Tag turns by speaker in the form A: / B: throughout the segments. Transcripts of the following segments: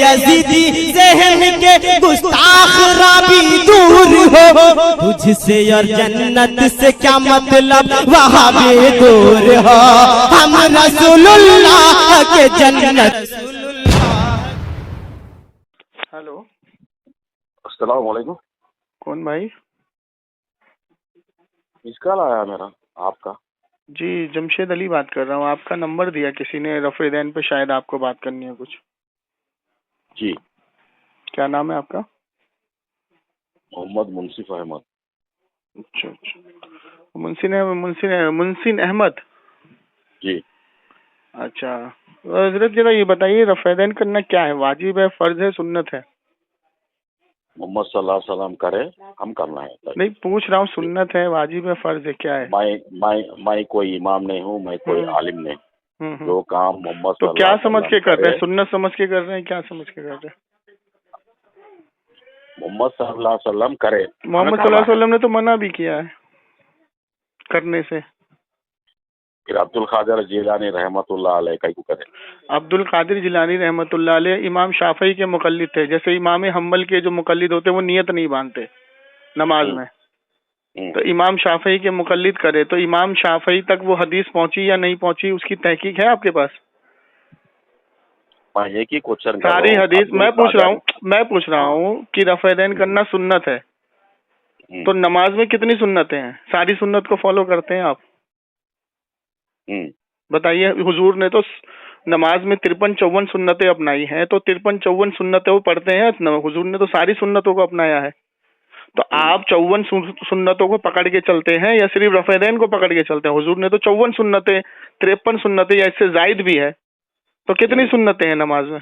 A: Yazidi ज़हन के गुस्ताख राबी दूर हो, तुझसे और जन्नत से क्या मतलब वहाँ भी दूर हो, हम रसूलुल्लाह के जन्नत।
B: हेलो,
C: अस्सलाम वालेकुम।
B: कौन भाई?
C: इसका आया मेरा आपका।
B: जी, जमशेद अली बात कर रहा हूँ। आपका नंबर दिया किसी ने रफ़े दैन पे, शायद आपको बात करनी है कुछ।
C: जी,
B: क्या नाम है आपका?
C: मोहम्मद मुंसिफ अहमद।
B: अच्छा अच्छा, मुंसिन अहमद।
C: जी,
B: अच्छा, हजरत जरा ये बताइए, रफ़े दैन करना क्या है? वाजिब है, फर्ज है, सुन्नत है?
C: मोहम्मद सल्लल्लाहु अलैहि वसल्लम करे, हम करना है।
B: नहीं, पूछ रहा हूँ, सुन्नत है, वाजिब है, फर्ज है, क्या है?
C: मैं कोई इमाम नहीं हूँ, मैं कोई आलिम नहीं।
B: हम्म।
C: जो काम मोहम्मद
B: तो क्या
C: सल्लल्लाहु
B: समझ
C: अलैहि
B: के
C: वसल्लम
B: कर रहे
C: करे,
B: हैं? सुन्नत समझ के कर रहे हैं? क्या समझ के कर रहे हैं?
C: मोहम्मद सल्लल्लाहु अलैहि वसल्लम करे।
B: मोहम्मद सल्लल्लाहु अलैहि वसल्लम ने तो मना भी किया है करने से।
C: फिर अब्दुल कादिर जिलानी रहमतुल्लाह अलैह को करे।
B: अब्दुल कादिर जिलानी रहमतुल्लाह अलैह इमाम शाफई के मुकल्लिद थे। जैसे इमाम हम्बल के जो मुकल्लिद होते हैं वो नियत नहीं बांधते नमाज में, तो इमाम शाफई के मुकल्लिद करे तो इमाम शाफई तक वो हदीस पहुंची या नहीं पहुंची, उसकी तहकीक है आपके पास?
C: मैं एक ही क्वेश्चन कर
B: सारी
C: रहा हूँ।
B: हदीस मैं पूछ रहा हूँ कि रफ़े दैन करना सुन्नत है, तो नमाज में कितनी सुन्नतें हैं? सारी सुन्नत को फॉलो करते हैं आप? बताइए। हुजूर ने तो नमाज में 53-54 सुन्नतें अपनाई हैं, तो 53-54 सुन्नतें वो पढ़ते हैं। हुजूर ने तो सारी सुन्नतों को अपनाया है। तो आप 54 सुन्नतों को पकड़ के चलते हैं या सिर्फ रफ़े दैन को पकड़ के चलते हैं? हुजूर ने तो 54 सुन्नतें, 53 सुन्नतें या इससे जायद भी है, तो कितनी सुन्नतें हैं नमाज में?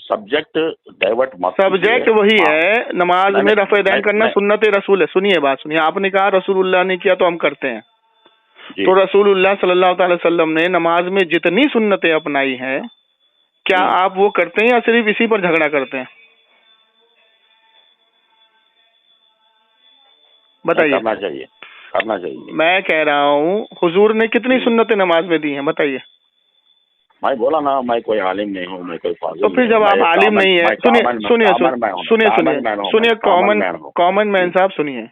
C: सब्जेक्ट डाइवर्ट मत।
B: सब्जेक्ट वही है, नमाज में रफ़े दैन करना सुन्नत रसूल है। सुनिए बात सुनिए, आपने कहा रसूलुल्लाह ने किया तो हम करते हैं। तो रसूलुल्लाह सल्लल्लाहु अलैहि वसल्लम ने नमाज में जितनी सुन्नतें अपनाई हैं, क्या आप वो करते हैं या सिर्फ इसी पर झगड़ा करते हैं? बताइए।
C: करना चाहिए।
B: मैं कह रहा हूँ हुजूर ने कितनी सुन्नतें नमाज में दी हैं, बताइए।
C: मैं बोला ना, मैं कोई आलिम नहीं हूँ, मैं कोई फाजिल।
B: तो फिर जब आप आलिम नहीं है, सुनिए कॉमन मैन साहब, सुनिए।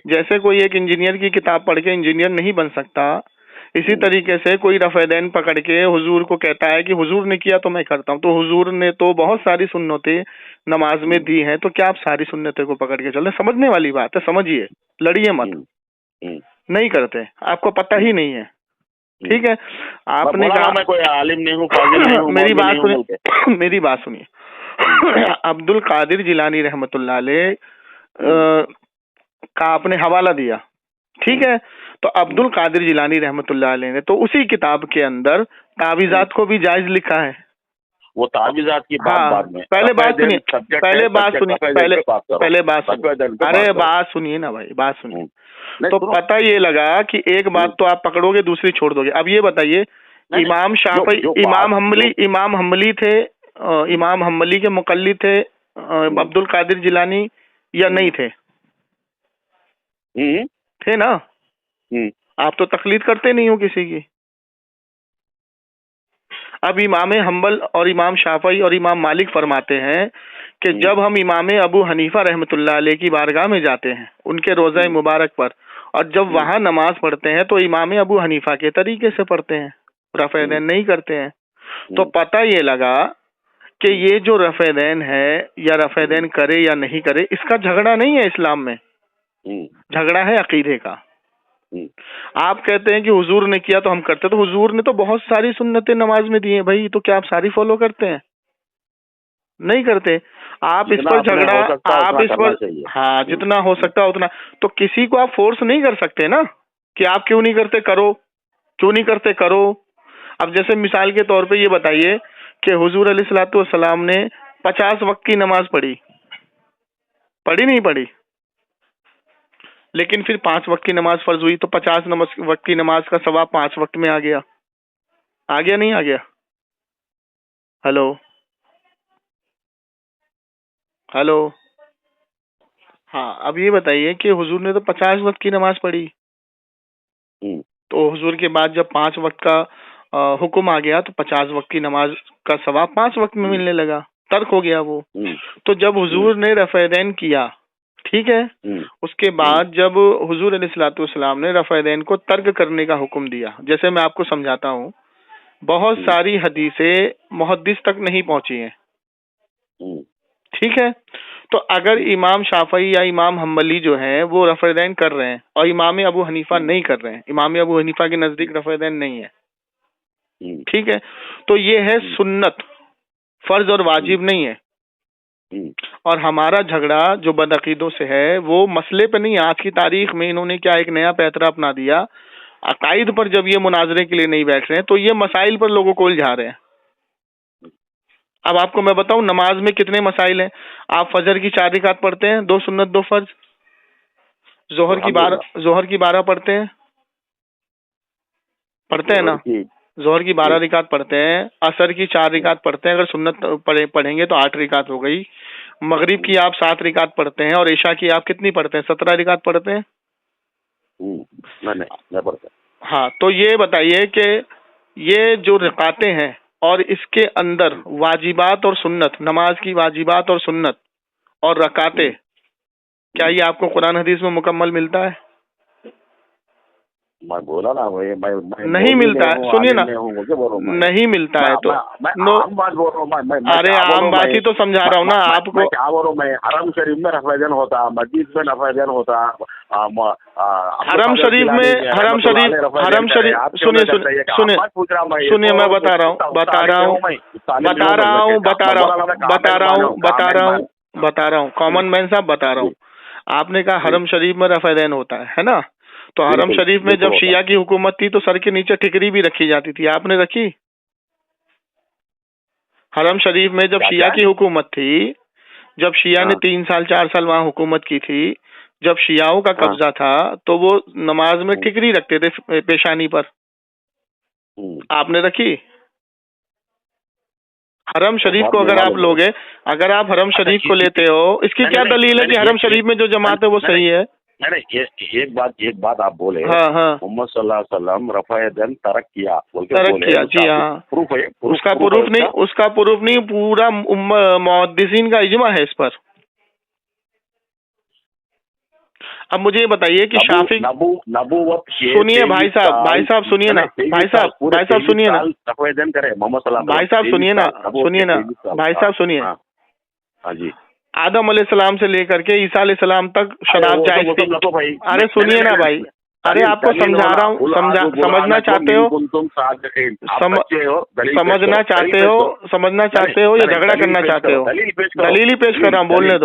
B: जैसे कोई एक इंजीनियर की किताब पढ़ के इंजीनियर नहीं बन सकता, इसी तरीके से कोई रफ़े दैन पकड़ के हुजूर को कहता है कि हुजूर ने किया तो मैं करता हूँ। तो हुजूर ने तो बहुत सारी सुन्नतें नमाज में दी हैं, तो क्या आप सारी सुन्नतें को पकड़ के चल रहे? समझने वाली बात है, समझिए, लड़िए मत। नहीं करते, आपको पता ही नहीं है, ठीक है? आपने कहा
C: मैं कोई आलिम नहीं हूँ, फाजिल नहीं हूँ।
B: मेरी बात सुनिए, मेरी बात सुनिए। अब्दुल कादिर जिलानी रहमतुल्लाह अलैह का आपने हवाला दिया, ठीक है? तो अब्दुल कादिर जिलानी रहमतुल्लाह अलैह ने तो उसी किताब के अंदर तावीज़ात को भी जायज लिखा है। वो
C: तावीज़ात की बात बाद में।
B: पहले बात सुनिए, अरे बात सुनिए ना भाई, बात सुनिए। तो पता ये लगा कि एक बात तो आप पकड़ोगे, दूसरी छोड़ दोगे। अब ये बताइए, इमाम शाफई, इमाम हम्बली थे, इमाम हम्बली के मुकल्लिद थे अब्दुल कादिर जिलानी या नहीं थे? थे ना? आप तो तकलीद करते नहीं हो किसी की। अब इमाम हम्बल और इमाम शाफई और इमाम मालिक फरमाते हैं कि जब हम इमाम अबू हनीफा रहमतुल्लाह अलैह की बारगाह में जाते हैं उनके रोज़ा मुबारक पर, और जब वहां नमाज पढ़ते हैं तो इमाम अबू हनीफा के तरीके से पढ़ते हैं, रफ़े दैन नहीं करते हैं। तो पता ये लगा कि ये जो रफ़े दैन है, या रफ़े दैन करे या नहीं करे, इसका झगड़ा नहीं है इस्लाम में, झगड़ा है अकीदे का। आप कहते हैं कि हुजूर ने किया तो हम करते, तो हुजूर ने तो बहुत सारी सुन्नतें नमाज में दी हैं भाई, तो क्या आप सारी फॉलो करते हैं? नहीं करते। आप इस पर झगड़ा, आप इस पर, हाँ, जितना हो सकता है उतना। तो किसी को आप फोर्स नहीं कर सकते ना कि आप क्यों नहीं करते करो, क्यों नहीं करते करो। अब जैसे मिसाल के तौर पे ये बताइए कि हुजूर अलैहिस्सलातु वस्सलाम ने 50 वक्त की नमाज पढ़ी नहीं पढ़ी? लेकिन फिर 5 वक्त की नमाज फर्ज हुई, तो 50 वक्त की नमाज का सवाब 5 वक्त में आ गया नहीं आ गया? हेलो। हाँ, अब ये बताइए कि हुजूर ने तो 50 वक्त की नमाज पढ़ी, तो हुजूर के बाद जब 5 वक्त का हुक्म आ गया तो 50 वक्त की नमाज का सवाब 5 वक्त में मिलने लगा, तर्क हो गया वो। तो जब हुजूर ने रफ़ैदैन किया, ठीक है, उसके बाद जब हुजूर अलैहिस्सलाम ने रफ़ैदैन को तर्क करने का हुक्म दिया, जैसे मैं आपको समझाता हूँ, बहुत सारी हदीसें मुहद्दिस तक नहीं पहुंची हैं, ठीक है। तो अगर इमाम शाफई या इमाम हम्बली जो है वो रफ़ैदैन कर रहे हैं और इमाम अबू हनीफा नहीं कर रहे हैं, इमाम अबू हनीफा के नजदीक रफ़ैदैन नहीं है, ठीक है, तो ये है सुन्नत, फर्ज और वाजिब नहीं है। और हमारा झगड़ा जो बदअकीदों से है वो मसले पे नहीं है। आज की तारीख में इन्होंने क्या एक नया पैतरा अपना दिया, अकाइद पर जब ये मुनाजरे के लिए नहीं बैठ रहे हैं तो ये मसाइल पर लोगों को उलझा रहे हैं। अब आपको मैं बताऊं नमाज में कितने मसाइल हैं। आप फजर की 4 रिकात पढ़ते हैं, 2 सुन्नत 2 फर्ज, जोहर की 12 पढ़ते हैं ना, जोहर की 12 रिकात पढ़ते हैं, असर की 4 रिकात पढ़ते हैं, अगर सुन्नत पढ़ेंगे तो 8 रिकात हो गई, मगरिब की आप 7 रिकात पढ़ते हैं और ईशा की आप कितनी पढ़ते हैं, 17 रिकात पढ़ते हैं।
C: नहीं पढ़ता।
B: हाँ, तो ये बताइए कि ये जो रिकातें हैं और इसके अंदर वाजिबात और सुन्नत, नमाज की वाजिबात और सुन्नत और रकातें, क्या ये आपको कुरान हदीस में मुकम्मल मिलता है?
C: मैं बोला ना, मैं
B: नहीं मिलता है, सुनिए ना, नहीं मिलता है तो
C: आम बात बोल रहा हूँ।
B: अरे आम बात ही तो समझा रहा हूँ ना आपको।
C: क्या बोल रहा हूँ मैं, हरम शरीफ में रफ़ैदैन होता, मस्जिद में रफ़ैदैन होता,
B: हरम शरीफ सुनिए मैं बता रहा हूँ कॉमन मैन साहब बता रहा हूँ। आपने कहा हरम शरीफ में रफ़ैदैन होता है ना, तो हरम शरीफ में जब शिया की हुकूमत थी तो सर के नीचे ठिकरी भी रखी जाती थी, आपने रखी? हरम शरीफ में जब शिया की हुकूमत थी, जब शिया ने 3 साल 4 साल वहां हुकूमत की थी, जब शियाओं का कब्जा था तो वो नमाज में ठिकरी रखते थे पेशानी पर, आपने रखी? हरम शरीफ को अगर आप लोगे, अगर आप हरम शरीफ को लेते हो, इसकी क्या दलील है कि हरम शरीफ में जो जमात है वो सही है?
C: नहीं, एक बात आप बोले,
B: हाँ,
C: मोहम्मद सल्लल्लाहु अलैहि वसल्लम रफ़ैदैन तरक किया,
B: जी हाँ,
C: प्रूफ है,
B: उसका प्रूफ नहीं, पूरा मुहद्दिसीन का इजमा है इस पर। अब मुझे ये बताइए कि शाफी सुनिए भाई साहब सुनिए ना, भाई साहब सुनिए ना,
C: रफ़ैदैन करे मोहम्मद सल्लल्लाहु
B: भाई साहब सुनिए ना, भाई साहब सुनिए।
C: हाँ जी।
B: आदम अलैहिस्सलाम से लेकर के ईसा अलैहिस्सलाम तक शराब जायज थी। अरे सुनिए ना भाई, अरे आपको समझा रहा हूँ, समझना चाहते हो, समझना चाहते हो या झगड़ा करना चाहते हो? दलील ही पेश कर रहा हूँ, बोलने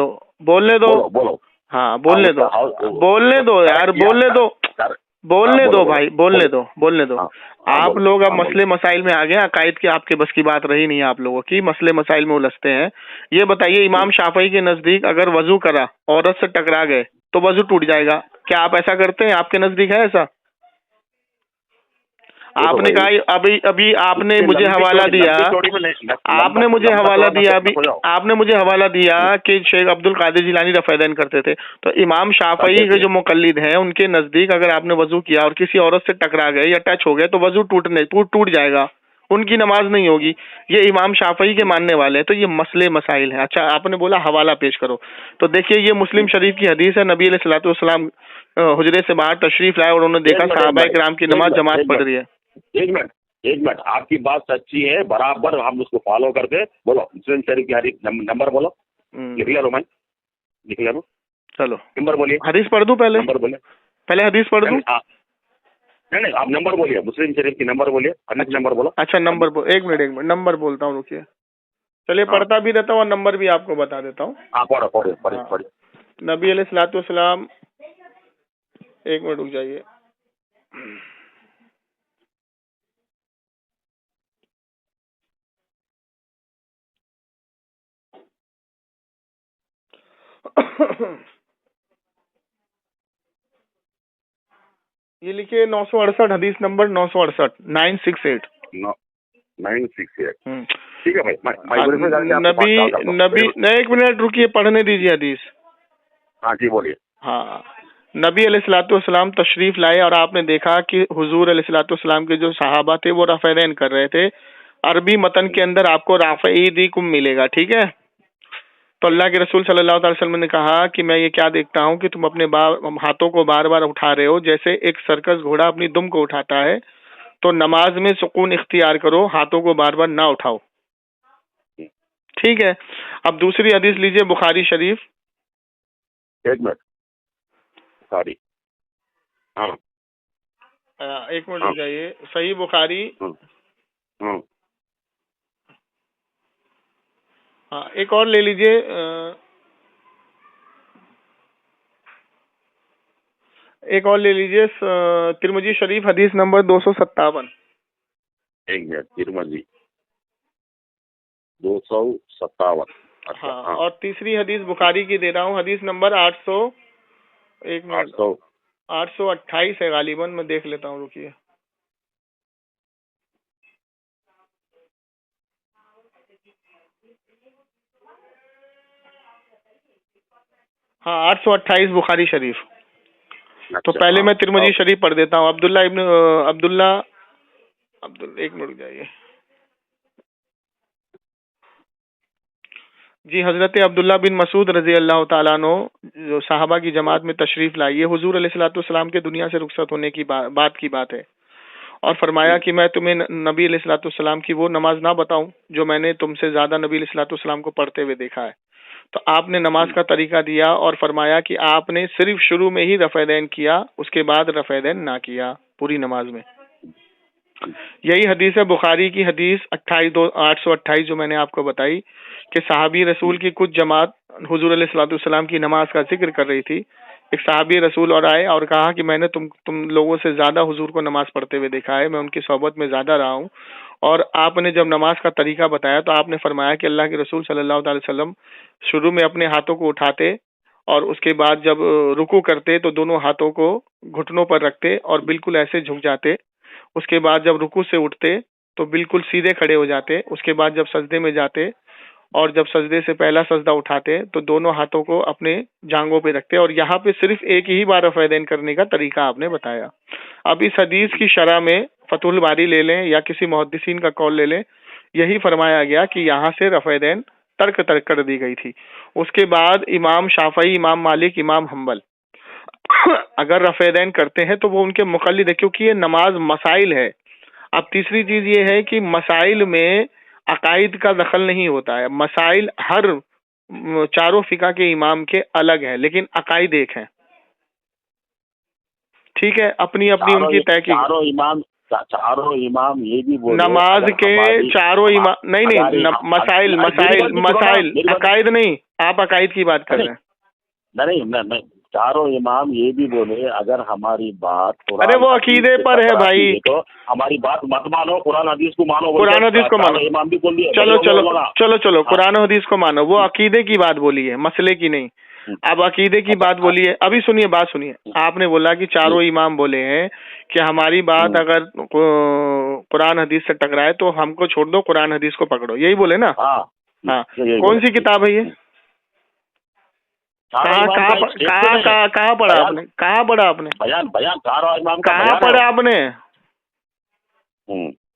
B: दो हाँ बोलने दो यार, बोलने दो भाई, बोलने दो। आप लोग अब मसले मसाइल में आ गए, अकायद की आपके बस की बात रही नहीं, आप लोगों की मसले मसाइल में उलझते हैं। ये बताइए इमाम शाफई के नजदीक अगर वजू करा, औरत से टकरा गए तो वजू टूट जाएगा, क्या आप ऐसा करते हैं? आपके नजदीक है ऐसा? आपने कहा अभी आपने मुझे हवाला दिया कि शेख अब्दुल कादिर जिलानी रफ़ैदैन करते थे। तो इमाम शाफई के जो मुकल्लिद हैं उनके नजदीक अगर आपने वजू किया और किसी औरत से टकरा गए या टच हो गए तो वजू टूट जाएगा, उनकी नमाज नहीं होगी। ये इमाम शाफई के मानने वाले हैं। तो ये मसले मसाइल हैं। अच्छा, आपने बोला हवाला पेश करो, तो देखिए ये मुस्लिम शरीफ की हदीस है, नबी अलैहिस्सलाम हुजरे से बाहर तशरीफ लाए और उन्होंने देखा सहाबाए किराम की नमाज जमात पढ़ रही है।
C: एक मिनट, आपकी बात सच्ची है, बराबर हम उसको फॉलो करते। बोलो मुस्लिम शरीफ की हदीस नंबर बोलो, लिख लिया लो, चलो नंबर बोलिए। हदीस पढ़ दूं पहले? नंबर बोले, पहले हदीस पढ़ दूं? नहीं, आप नंबर बोलिए, मुस्लिम शरीफ की नंबर बोलिए, हदीस नंबर बोलो। अच्छा नंबर एक मिनट नंबर बोलता हूँ, रुकिए। चलिए पढ़ता भी रहता हूँ और नंबर भी आपको बता देता हूँ। पढ़ो। नबी अलैहिस्सलाम, एक मिनट रुक जाइए। ये लिखिए 968, हदीस नंबर 968, 968। ठीक है भाई, नबी एक मिनट रुकिए, पढ़ने दीजिए हदीस। हाँ जी बोलिए। हाँ,
B: नबी अलैहिस्सलाम तशरीफ लाए और आपने देखा कि हुजूर अलैहिस्सलाम के जो सहाबा थे वो रफ़ैदैन कर रहे थे। अरबी मतन के अंदर आपको राफ़ईदीकुम मिलेगा, ठीक है। तो अल्लाह के रसूल सल्लल्लाहु अलैहि वसल्लम ने कहा कि मैं ये क्या देखता हूँ कि तुम अपने हाथों को बार बार उठा रहे हो, जैसे एक सर्कस घोड़ा अपनी दुम को उठाता है। तो नमाज में सुकून इख्तियार करो, हाथों को बार बार ना उठाओ, ठीक है। अब दूसरी हदीस लीजिए, बुखारी शरीफ।
C: एक मिनट, बुखारी, हाँ
B: एक मिनट रुक जाइए, सही बुखारी, हाँ एक और ले लीजिए, एक और ले लीजिए, तिरमिजी शरीफ हदीस नंबर 257।
C: एक मिनट, तिरमिजी 257।
B: हाँ, और तीसरी हदीस बुखारी की दे रहा हूँ, हदीस नंबर 800, एक मिनट, 828 है गालिबन, मैं देख लेता हूँ, रुकिए। हाँ 828 बुखारी शरीफ। तो पहले मैं तिरमिजी शरीफ पढ़ देता हूँ। एक मिनट जाइए जी। हजरत अब्दुल्ला बिन मसूद रजी अल्लाह ताला अन्हु जो साहबा की जमात में तशरीफ लाई, ये हुजूर अलैहिस्सलाम के दुनिया से रुखसत होने की बात की बात है। और फरमाया कि मैं तुम्हें नबी अलैहिस्सलाम की वो नमाज ना बताऊं जो मैंने तुमसे ज्यादा नबी अलैहिस्सलाम को पढ़ते हुए देखा है। तो आपने नमाज का तरीका दिया और फरमाया कि आपने सिर्फ शुरू में ही रफ़ैदैन किया, उसके बाद रफ़ैदैन ना किया पूरी नमाज में। यही हदीस है बुखारी की हदीस 828 जो मैंने आपको बताई कि साहबी रसूल की कुछ जमात हुजूर अलैहिस्सलाम की नमाज का जिक्र कर रही थी। एक साहबी रसूल और आए और कहा कि मैंने तुम लोगों से ज्यादा हुजूर को नमाज पढ़ते हुए देखा है, मैं उनकी सोहबत में ज्यादा रहा हूँ। और आपने जब नमाज का तरीका बताया तो आपने फरमाया कि अल्लाह के रसूल सल्लल्लाहु अलैहि वसल्लम शुरू में अपने हाथों को उठाते और उसके बाद जब रुकू करते तो दोनों हाथों को घुटनों पर रखते और बिल्कुल ऐसे झुक जाते। उसके बाद जब रुकू से उठते तो बिल्कुल सीधे खड़े हो जाते। उसके बाद जब सजदे में जाते और जब सजदे से पहला सजदा उठाते तो दोनों हाथों को अपने जांघों पे रखते। और यहाँ पे सिर्फ एक ही बार रफ़ैदैन करने का तरीका आपने बताया। अब इस हदीस की शरह में फतहुल बारी ले लें या किसी मुहद्दिसीन का कौल ले लें, यही फरमाया गया कि यहाँ से रफ़ैदैन तर्क कर दी गई थी। उसके बाद इमाम शाफई, इमाम मालिक, इमाम हम्बल अगर रफ़ैदैन करते हैं तो वो उनके मुक़ल्लिद है, क्योंकि ये नमाज मसाइल है। अब तीसरी चीज ये है कि मसाइल में अकाइद का दखल नहीं होता है। मसाइल हर चारों फिका के इमाम के अलग है, लेकिन अकाइद एक है, ठीक है। अपनी अपनी उनकी तय की
C: चारों इमाम ये भी बोले
B: नमाज के चारों इमाम नहीं मसाइल अकाइद नहीं, आप अकाइद की बात कर रहे हैं।
C: नहीं, चारों इमाम ये भी बोले अगर हमारी बात,
B: अरे वो अकीदे पर है भाई,
C: तो हमारी बात मत मानो, कुरान हदीस को मानो।
B: कुरान हदीस को मानो,
C: इमाम भी बोल दिया।
B: चलो कुरान हदीस को मानो, वो अकीदे की बात बोली है, मसले की नहीं। अब अकीदे की बात बोली है। अभी सुनिए, बात सुनिए। आपने बोला कि चारों इमाम बोले हैं कि हमारी बात अगर कुरान हदीस से टकराए तो हमको छोड़ दो, कुरान हदीस को पकड़ो, यही बोले ना। हाँ, कौन सी किताब है ये? कहाँ पढ़ा आपने? कहाँ पढ़ा आपने? कहाँ पढ़ा आपने?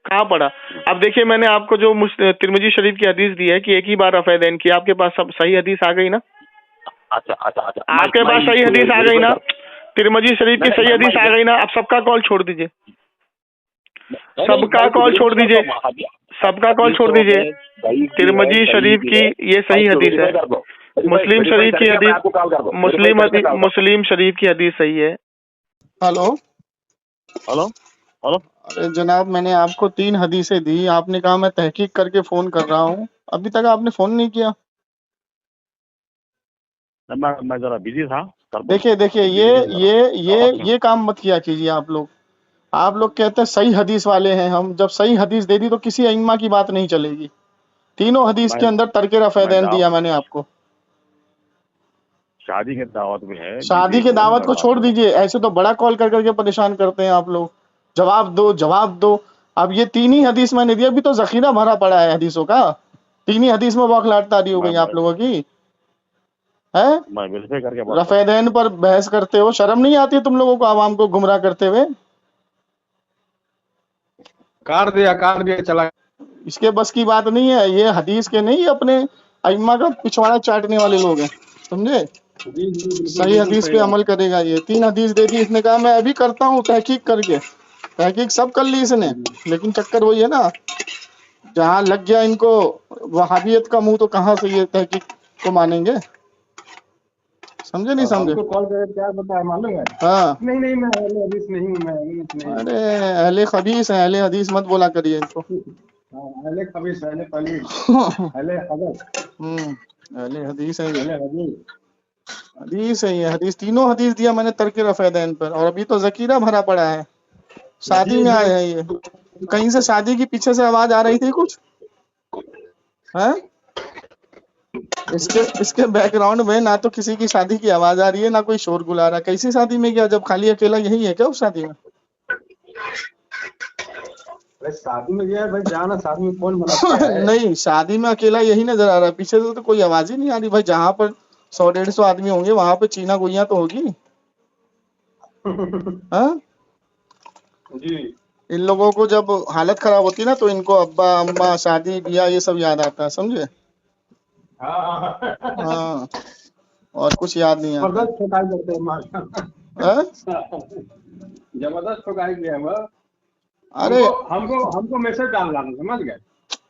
B: कहाँ पढ़ा? अब देखिए, मैंने आपको जो तिरमिजी शरीफ की हदीस दी है कि एक ही बार रफ़ैदैन की, आपके पास सब सही हदीस आ गई ना?
C: अच्छा,
B: आपके पास सही हदीस आ गई ना? तिरमिजी शरीफ की सही हदीस आ गई ना? आप सबका कॉल छोड़ दीजिए, सबका कॉल छोड़ दीजिए, सबका कॉल छोड़ दीजिए। तिरमिजी शरीफ की ये सही हदीस है। मुस्लिम शरीफ की हदीस, मुस्लिम शरीफ की हदीस सही है।
D: हेलो,
C: अरे
D: जनाब, मैंने आपको 3 हदीसें दी, आपने कहा मैं तहकीक करके फोन कर रहा हूँ, अभी तक आपने फोन नहीं किया।
C: मैं जरा बिजी था।
D: देखिए ये काम मत किया कीजिए। आप लोग कहते हैं सही हदीस वाले हैं हम, जब सही हदीस दे दी तो किसी अइम्मा की बात नहीं चलेगी। तीनों हदीस के अंदर तर्क रफ़ैदैन दिया मैंने आपको।
C: शादी के दावत में है,
D: शादी के दावत को छोड़ दीजिए, ऐसे तो बड़ा कॉल कर करके परेशान करते हैं आप लोग। जवाब दो। अब ये 3 ही हदीस मैंने दिया, अभी तो जखीरा भरा पड़ा है हदीसों का। 3 ही हदीस में बौखलाहट तारी हो गई आप लोगों की। है?
C: मैं वेरीफाई करके बात
D: रफेदैन पर बहस करते हो, शर्म नहीं आती तुम लोगों को आवाम को गुमराह करते हुए?
E: काट दिया चला।
D: इसके बस की बात नहीं है, ये हदीस के नहीं, अपने अइम्मा का पिछवाड़ा चाटने वाले लोग हैं, समझे? सही हदीस पे अमल करेगा ये। 3 हदीस दे दी, इसने कहा मैं अभी करता हूँ तहकीक करके। तहकीक सब कर ली इसने, लेकिन चक्कर वही है ना, जहाँ लग गया इनको वहाबियत का मुंह, तो कहाँ से ये तहकीक को मानेंगे? समझे नहीं समझे?
E: कॉल करके क्या बताया मालूम है?
D: हाँ,
E: नहीं मैं अहले हदीस नहीं हूँ, मैं अहले हदीस नहीं हूँ।
D: अरे अहले खबीस है, अहले हदीस मत बोला करिए इनको।
E: अहले खबीस, अहले पलीद, अहले हदस।
D: अहले हदीस है ये,
E: अहले हदीस।
D: हदीस है ये, हदीस। तीनों हदीस दिया मैंने तरके रफेदैन पर, और अभी तो जकीरा भरा पड़ा है। शादी में आए हैं ये, कहीं से शादी की पीछे से आवाज आ रही थी कुछ है? इसके बैकग्राउंड में ना तो किसी की शादी की आवाज आ रही है, ना कोई शोर गुल आ रहा है। कैसी शादी में गया, जब खाली अकेला यही है क्या उस शादी में?
E: अरे शादी में गया भाई, जाना शादी में कौन मनाता है?
D: नहीं, शादी में अकेला यही नजर आ रहा है, पीछे से तो कोई आवाज ही नहीं आ रही भाई। जहाँ पर 100-150 आदमी होंगे वहां पे चीना गोइयां तो होगी। हाँ
E: जी।
D: इन लोगों को जब हालत खराब होती है ना, तो इनको अब्बा अम्मा शादी ब्याह ये सब याद आता है, समझे? हाँ, और कुछ याद नहीं आता।
E: जबरदस्त ठोकाई करते हैं मार।
D: हाँ?
E: जबरदस्त ठोकाई किया है।
D: अरे
E: हमको मैसेज डालना, समझ गए?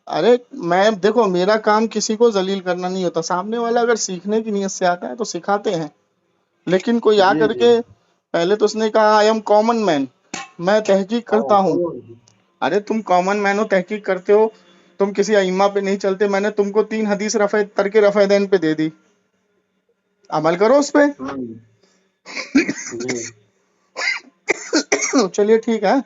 D: अरे मैं देखो, मेरा काम किसी को जलील करना नहीं होता। सामने वाला अगर सीखने की नीयत से आता है तो सिखाते हैं, लेकिन कोई आ करके पहले तो उसने कहा आई एम कॉमन मैन, मैं तहकीक करता हूँ। अरे तुम कॉमन मैन हो, तहकीक करते हो, तुम किसी अइम्मा पे नहीं चलते। मैंने तुमको 3 हदीस तरके रफेदैन पे दे दी, अमल करो उस पे। चलिए ठीक है।